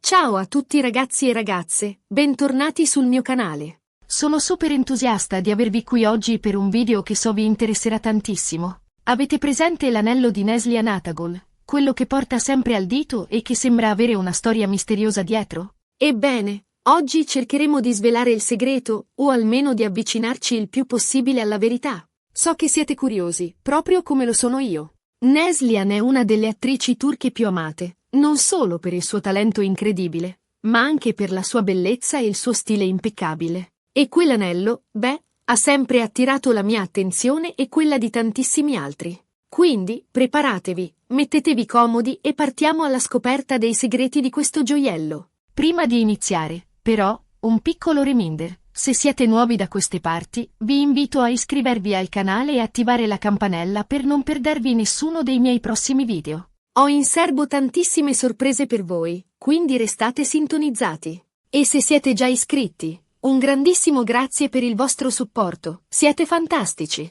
Ciao a tutti ragazzi e ragazze, bentornati sul mio canale. Sono super entusiasta di avervi qui oggi per un video che so vi interesserà tantissimo. Avete presente l'anello di Neslihan Atagol, quello che porta sempre al dito e che sembra avere una storia misteriosa dietro? Ebbene, oggi cercheremo di svelare il segreto, o almeno di avvicinarci il più possibile alla verità. So che siete curiosi, proprio come lo sono io. Neslihan è una delle attrici turche più amate, non solo per il suo talento incredibile, ma anche per la sua bellezza e il suo stile impeccabile. E quell'anello, ha sempre attirato la mia attenzione e quella di tantissimi altri. Quindi, preparatevi, mettetevi comodi e partiamo alla scoperta dei segreti di questo gioiello. Prima di iniziare, però, un piccolo reminder. Se siete nuovi da queste parti, vi invito a iscrivervi al canale e attivare la campanella per non perdervi nessuno dei miei prossimi video. Ho in serbo tantissime sorprese per voi, quindi restate sintonizzati. E se siete già iscritti, un grandissimo grazie per il vostro supporto, siete fantastici.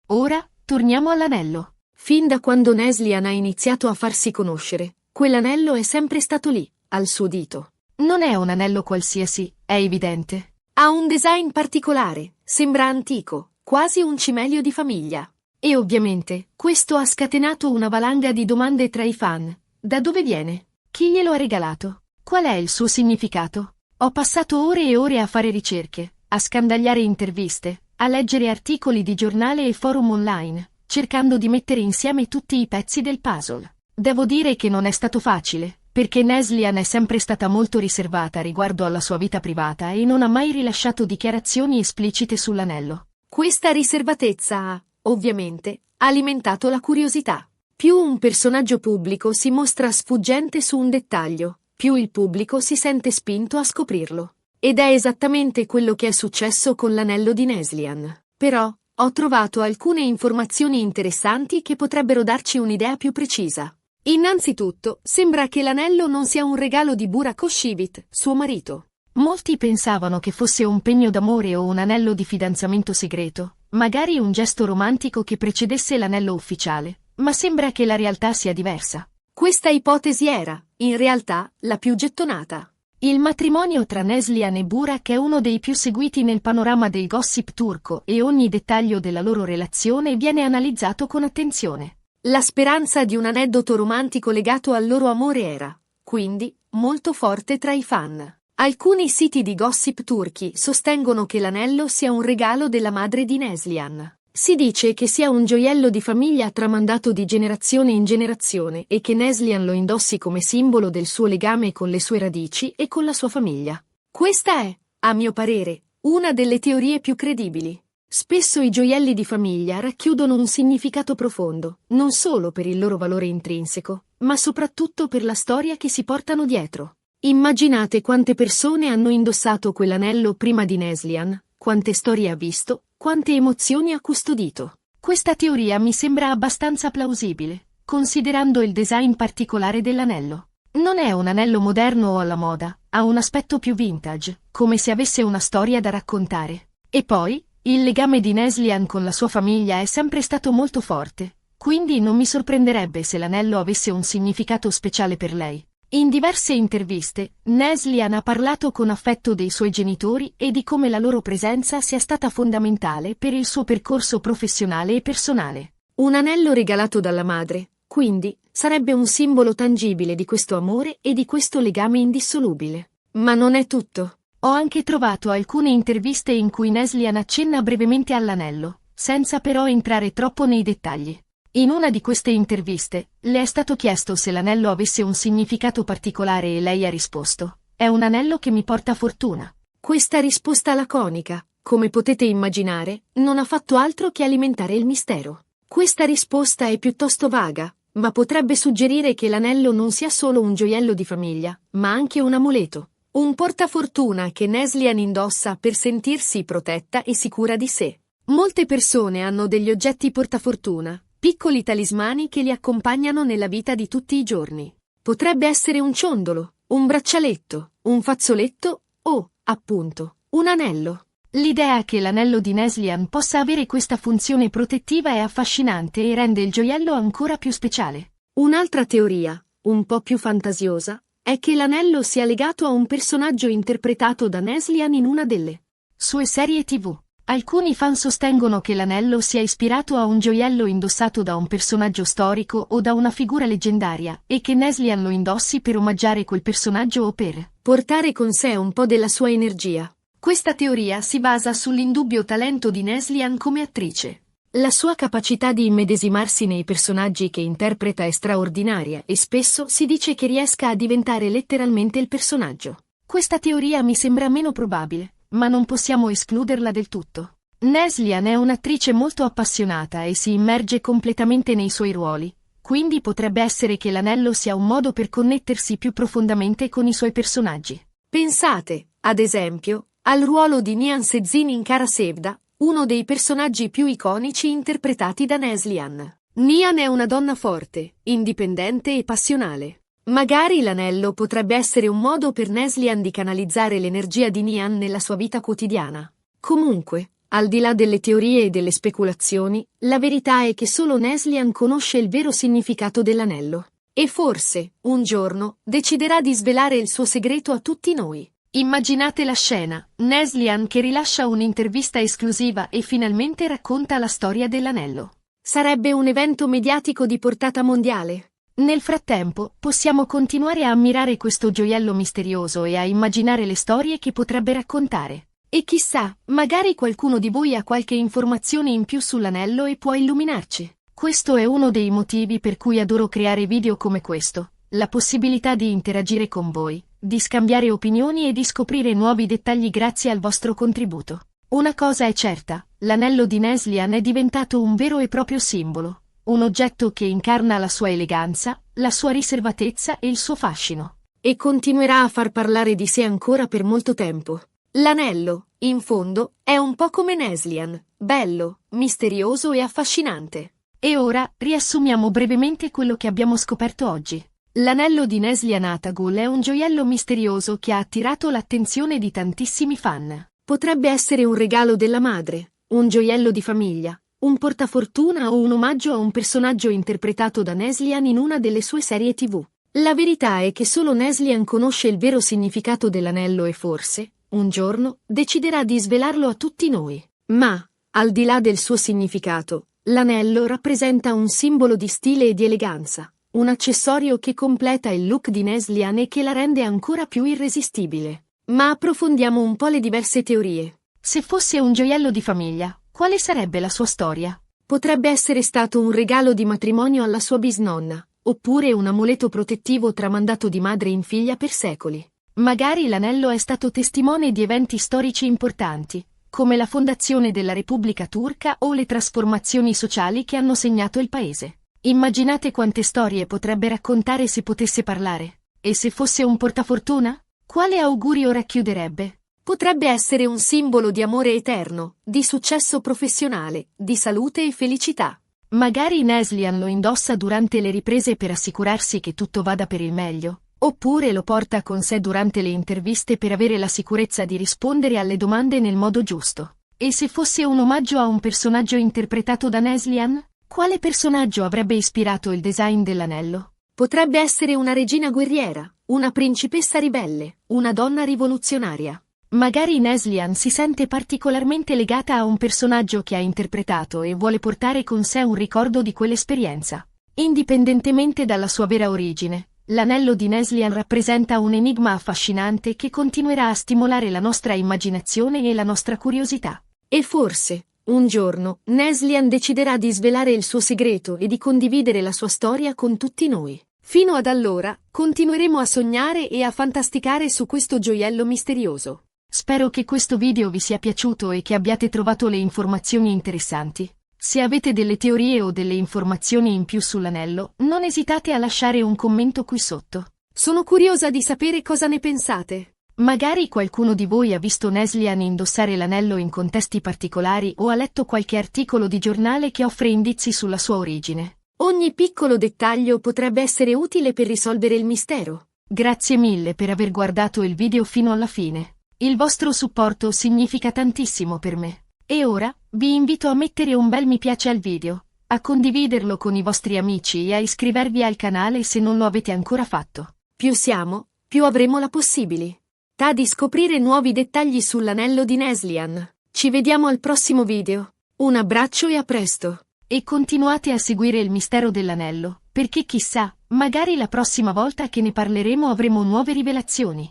Ora, torniamo all'anello. Fin da quando Neslihan ha iniziato a farsi conoscere, quell'anello è sempre stato lì, al suo dito. Non è un anello qualsiasi, è evidente. Ha un design particolare, sembra antico, quasi un cimelio di famiglia. E ovviamente, questo ha scatenato una valanga di domande tra i fan. Da dove viene? Chi glielo ha regalato? Qual è il suo significato? Ho passato ore e ore a fare ricerche, a scandagliare interviste, a leggere articoli di giornale e forum online, cercando di mettere insieme tutti i pezzi del puzzle. Devo dire che non è stato facile, perché Neslihan è sempre stata molto riservata riguardo alla sua vita privata e non ha mai rilasciato dichiarazioni esplicite sull'anello. Questa riservatezza ha, ovviamente, alimentato la curiosità. Più un personaggio pubblico si mostra sfuggente su un dettaglio, più il pubblico si sente spinto a scoprirlo. Ed è esattamente quello che è successo con l'anello di Neslihan. Però, ho trovato alcune informazioni interessanti che potrebbero darci un'idea più precisa. Innanzitutto, sembra che l'anello non sia un regalo di Burak Özçivit, suo marito. Molti pensavano che fosse un pegno d'amore o un anello di fidanzamento segreto, magari un gesto romantico che precedesse l'anello ufficiale, ma sembra che la realtà sia diversa. Questa ipotesi era, in realtà, la più gettonata. Il matrimonio tra Neslihan e Burak è uno dei più seguiti nel panorama del gossip turco e ogni dettaglio della loro relazione viene analizzato con attenzione. La speranza di un aneddoto romantico legato al loro amore era, quindi, molto forte tra i fan. Alcuni siti di gossip turchi sostengono che l'anello sia un regalo della madre di Neslihan. Si dice che sia un gioiello di famiglia tramandato di generazione in generazione e che Neslihan lo indossi come simbolo del suo legame con le sue radici e con la sua famiglia. Questa è, a mio parere, una delle teorie più credibili. Spesso i gioielli di famiglia racchiudono un significato profondo, non solo per il loro valore intrinseco, ma soprattutto per la storia che si portano dietro. Immaginate quante persone hanno indossato quell'anello prima di Neslihan, quante storie ha visto, quante emozioni ha custodito. Questa teoria mi sembra abbastanza plausibile, considerando il design particolare dell'anello. Non è un anello moderno o alla moda, ha un aspetto più vintage, come se avesse una storia da raccontare. E poi, il legame di Neslihan con la sua famiglia è sempre stato molto forte, quindi non mi sorprenderebbe se l'anello avesse un significato speciale per lei. In diverse interviste, Neslihan ha parlato con affetto dei suoi genitori e di come la loro presenza sia stata fondamentale per il suo percorso professionale e personale. Un anello regalato dalla madre, quindi, sarebbe un simbolo tangibile di questo amore e di questo legame indissolubile. Ma non è tutto. Ho anche trovato alcune interviste in cui Neslihan accenna brevemente all'anello, senza però entrare troppo nei dettagli. In una di queste interviste, le è stato chiesto se l'anello avesse un significato particolare e lei ha risposto: «È un anello che mi porta fortuna». Questa risposta laconica, come potete immaginare, non ha fatto altro che alimentare il mistero. Questa risposta è piuttosto vaga, ma potrebbe suggerire che l'anello non sia solo un gioiello di famiglia, ma anche un amuleto. Un portafortuna che Neslihan indossa per sentirsi protetta e sicura di sé. Molte persone hanno degli oggetti portafortuna, piccoli talismani che li accompagnano nella vita di tutti i giorni. Potrebbe essere un ciondolo, un braccialetto, un fazzoletto o, appunto, un anello. L'idea che l'anello di Neslihan possa avere questa funzione protettiva è affascinante e rende il gioiello ancora più speciale. Un'altra teoria, un po' più fantasiosa, è che l'anello sia legato a un personaggio interpretato da Neslian in una delle sue serie TV. Alcuni fan sostengono che l'anello sia ispirato a un gioiello indossato da un personaggio storico o da una figura leggendaria e che Neslian lo indossi per omaggiare quel personaggio o per portare con sé un po' della sua energia. Questa teoria si basa sull'indubbio talento di Neslian come attrice. La sua capacità di immedesimarsi nei personaggi che interpreta è straordinaria e spesso si dice che riesca a diventare letteralmente il personaggio. Questa teoria mi sembra meno probabile, ma non possiamo escluderla del tutto. Neslian è un'attrice molto appassionata e si immerge completamente nei suoi ruoli, quindi potrebbe essere che l'anello sia un modo per connettersi più profondamente con i suoi personaggi. Pensate, ad esempio, al ruolo di Nihan Sezin in Kara Sevda, uno dei personaggi più iconici interpretati da Neslian. Nihan è una donna forte, indipendente e passionale. Magari l'anello potrebbe essere un modo per Neslian di canalizzare l'energia di Nihan nella sua vita quotidiana. Comunque, al di là delle teorie e delle speculazioni, la verità è che solo Neslian conosce il vero significato dell'anello. E forse, un giorno, deciderà di svelare il suo segreto a tutti noi. Immaginate la scena, Neslian che rilascia un'intervista esclusiva e finalmente racconta la storia dell'anello. Sarebbe un evento mediatico di portata mondiale. Nel frattempo, possiamo continuare a ammirare questo gioiello misterioso e a immaginare le storie che potrebbe raccontare. E chissà, magari qualcuno di voi ha qualche informazione in più sull'anello e può illuminarci. Questo è uno dei motivi per cui adoro creare video come questo, la possibilità di interagire con voi, di scambiare opinioni e di scoprire nuovi dettagli grazie al vostro contributo. Una cosa è certa, l'anello di Neslian è diventato un vero e proprio simbolo, un oggetto che incarna la sua eleganza, la sua riservatezza e il suo fascino. E continuerà a far parlare di sé ancora per molto tempo. L'anello, in fondo, è un po' come Neslian, bello, misterioso e affascinante. E ora, riassumiamo brevemente quello che abbiamo scoperto oggi. L'anello di Neslian Atagul è un gioiello misterioso che ha attirato l'attenzione di tantissimi fan. Potrebbe essere un regalo della madre, un gioiello di famiglia, un portafortuna o un omaggio a un personaggio interpretato da Neslian in una delle sue serie TV. La verità è che solo Neslian conosce il vero significato dell'anello e forse, un giorno, deciderà di svelarlo a tutti noi. Ma, al di là del suo significato, l'anello rappresenta un simbolo di stile e di eleganza. Un accessorio che completa il look di Neslian e che la rende ancora più irresistibile. Ma approfondiamo un po' le diverse teorie. Se fosse un gioiello di famiglia, quale sarebbe la sua storia? Potrebbe essere stato un regalo di matrimonio alla sua bisnonna, oppure un amuleto protettivo tramandato di madre in figlia per secoli. Magari l'anello è stato testimone di eventi storici importanti, come la fondazione della Repubblica Turca o le trasformazioni sociali che hanno segnato il paese. Immaginate quante storie potrebbe raccontare se potesse parlare. E se fosse un portafortuna? Quale augurio racchiuderebbe? Potrebbe essere un simbolo di amore eterno, di successo professionale, di salute e felicità. Magari Neslian lo indossa durante le riprese per assicurarsi che tutto vada per il meglio, oppure lo porta con sé durante le interviste per avere la sicurezza di rispondere alle domande nel modo giusto. E se fosse un omaggio a un personaggio interpretato da Neslian? Quale personaggio avrebbe ispirato il design dell'anello? Potrebbe essere una regina guerriera, una principessa ribelle, una donna rivoluzionaria. Magari Neslian si sente particolarmente legata a un personaggio che ha interpretato e vuole portare con sé un ricordo di quell'esperienza. Indipendentemente dalla sua vera origine, l'anello di Neslian rappresenta un enigma affascinante che continuerà a stimolare la nostra immaginazione e la nostra curiosità. E forse, un giorno, Neslian deciderà di svelare il suo segreto e di condividere la sua storia con tutti noi. Fino ad allora, continueremo a sognare e a fantasticare su questo gioiello misterioso. Spero che questo video vi sia piaciuto e che abbiate trovato le informazioni interessanti. Se avete delle teorie o delle informazioni in più sull'anello, non esitate a lasciare un commento qui sotto. Sono curiosa di sapere cosa ne pensate. Magari qualcuno di voi ha visto Neslian indossare l'anello in contesti particolari o ha letto qualche articolo di giornale che offre indizi sulla sua origine. Ogni piccolo dettaglio potrebbe essere utile per risolvere il mistero. Grazie mille per aver guardato il video fino alla fine. Il vostro supporto significa tantissimo per me. E ora, vi invito a mettere un bel mi piace al video, a condividerlo con i vostri amici e a iscrivervi al canale se non lo avete ancora fatto. Più siamo, più avremo la possibilità di scoprire nuovi dettagli sull'anello di Neslian. Ci vediamo al prossimo video. Un abbraccio e a presto. E continuate a seguire il mistero dell'anello, perché chissà, magari la prossima volta che ne parleremo avremo nuove rivelazioni.